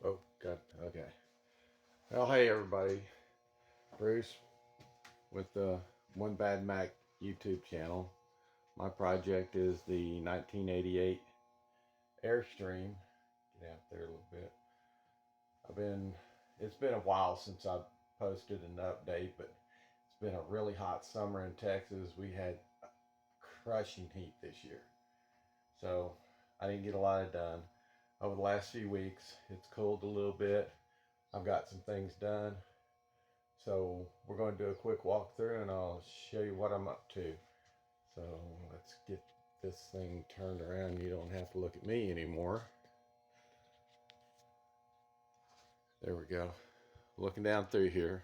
Oh, God. Okay. Well, hey, everybody. Bruce with the One Bad Mac YouTube channel. My project is the 1988 Airstream. Get out there a little bit. It's been a while since I've posted an update, but it's been a really hot summer in Texas. We had crushing heat this year. So I didn't get a lot of done. Over the last few weeks, it's cooled a little bit. I've got some things done. So we're going to do a quick walkthrough and I'll show you what I'm up to. So let's get this thing turned around. You don't have to look at me anymore. There we go. Looking down through here.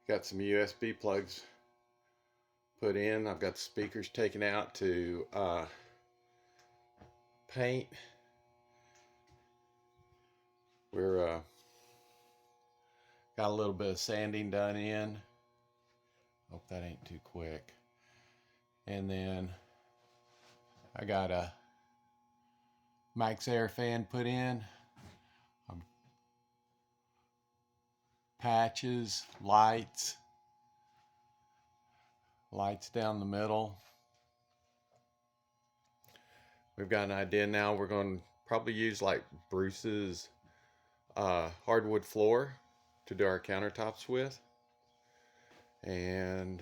Got some USB plugs put in. I've got the speakers taken out to paint. We're got a little bit of sanding done in. Hope that ain't too quick. And then I got a Max Air fan put in. Patches, lights down the middle. We've got an idea now. We're going to probably use like Bruce's hardwood floor to do our countertops with. And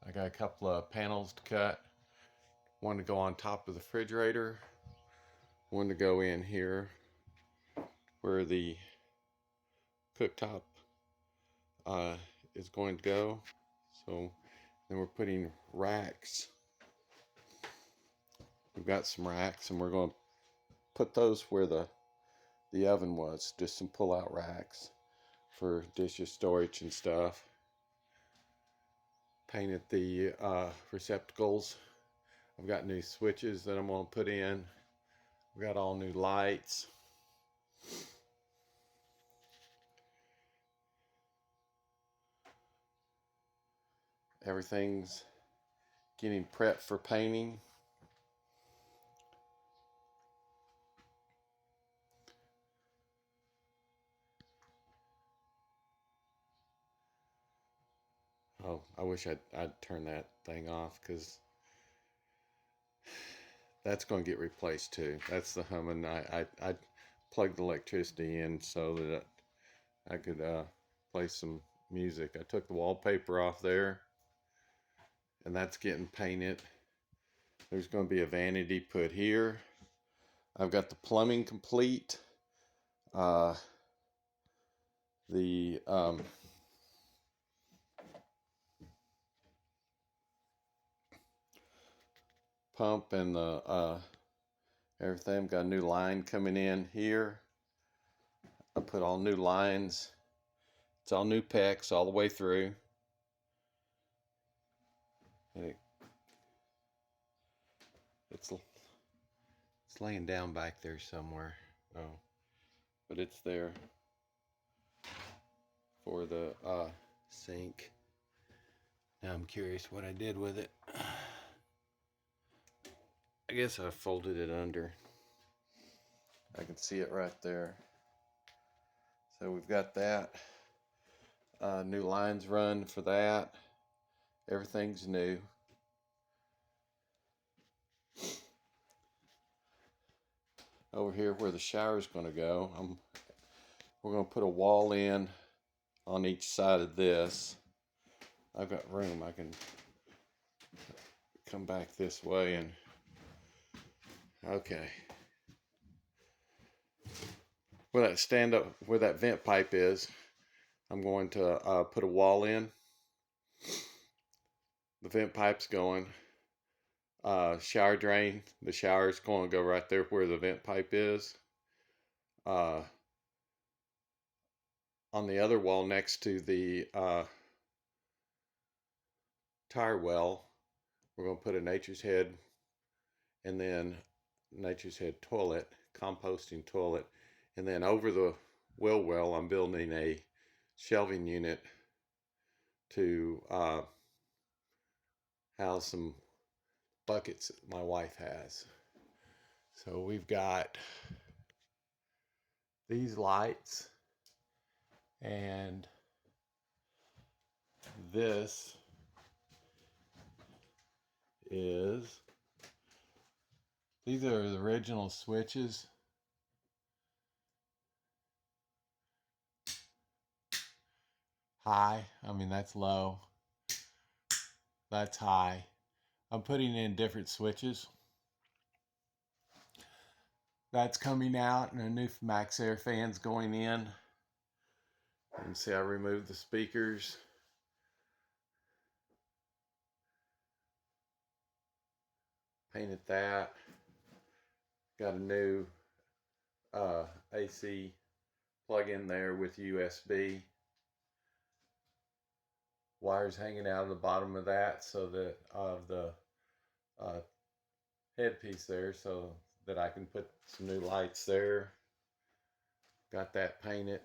I got a couple of panels to cut. One to go on top of the refrigerator. One to go in here where the cooktop is going to go. So then we're putting racks. We've got some racks and we're going to put those where the oven was, just some pull-out racks for dishes storage and stuff. Painted the receptacles. I've got new switches that I'm going to put in. We got all new lights. Everything's getting prepped for painting. Oh, I wish I'd turn that thing off because that's going to get replaced too. That's the humming. I plugged the electricity in so that I could play some music. I took the wallpaper off there and that's getting painted. There's going to be a vanity put here. I've got the plumbing complete. The pump and the everything. Got a new line coming in here. I put all new lines. It's all new PEX all the way through. And it's laying down back there somewhere. Oh, but it's there for the sink. Now I'm curious what I did with it. I guess I folded it under. I can see it right there. So we've got that. New lines run for that. Everything's new. Over here where the shower is going to go, we're going to put a wall in on each side of this. I've got room. I can come back this way and okay. Where that vent pipe is, I'm going to put a wall in. The vent pipe's going. Shower drain. The shower's going to go right there where the vent pipe is. On the other wall next to the tire well, we're going to put a Nature's Head and then Nature's Head toilet, composting toilet. And then over the well, I'm building a shelving unit to house some buckets that my wife has. So we've got these lights, and this is, these are the original switches. High, I mean that's low, that's high. I'm putting in different switches. That's coming out, and a new Max Air fan's going in. You can see I removed the speakers. Painted that. Got a new AC plug in there with USB. Wires hanging out of the bottom of that, so that the headpiece there, so that I can put some new lights there. Got that painted.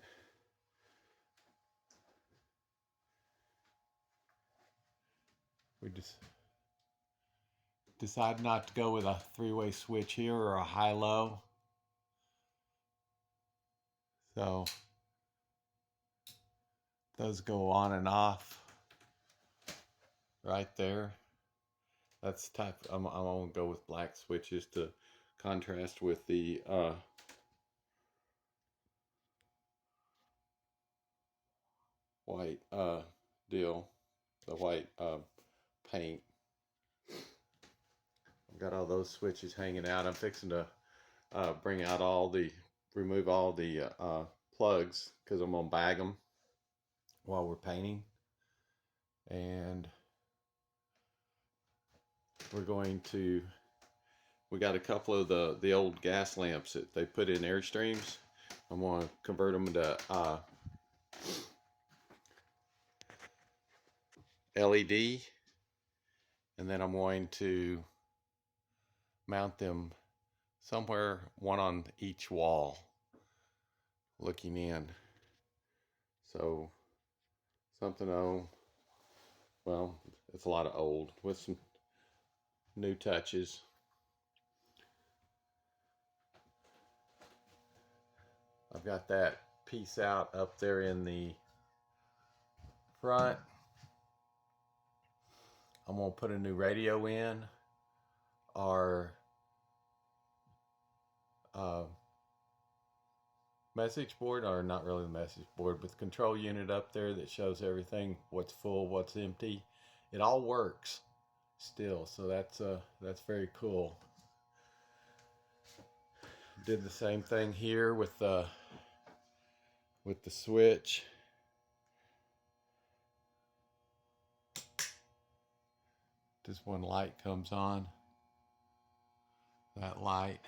We just decided not to go with a three-way switch here or a high-low. So those go on and off right there. That's the type. I'm gonna go with black switches to contrast with the white deal, the white paint. I've got all those switches hanging out. I'm fixing to bring out remove all the plugs, because I'm gonna bag them while we're painting. And we're going to, we got a couple of the old gas lamps that they put in Airstreams. I'm going to convert them to LED, and then I'm going to mount them somewhere, one on each wall looking in. So something old, well, it's a lot of old with some new touches. I've got that piece out up there in the front. I'm gonna put a new radio in, our message board, or not really the message board, but the control unit up there that shows everything, what's full, what's empty. It all works still, so that's very cool. Did the same thing here with the switch. Just one light comes on, that light,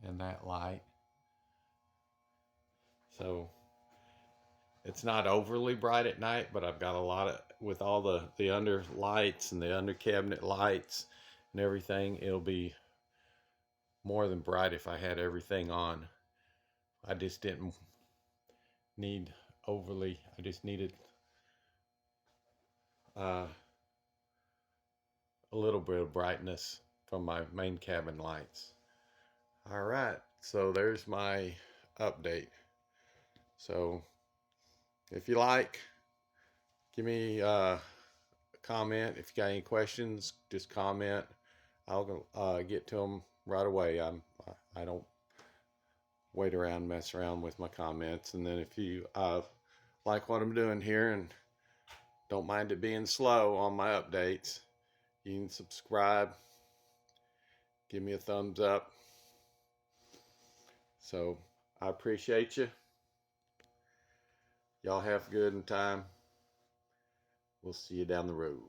and that light. So it's not overly bright at night, but I've got a lot of, with all the under lights and the under cabinet lights and everything, it'll be more than bright if I had everything on. I just didn't need overly, I just needed a little bit of brightness from my main cabin lights. All right, so there's my update. So if you like, give me a comment. If you got any questions, just comment. I'll get to them right away. I don't wait around, mess around with my comments. And then if you like what I'm doing here and don't mind it being slow on my updates, you can subscribe, give me a thumbs up. So I appreciate you. Y'all have a good time. We'll see you down the road.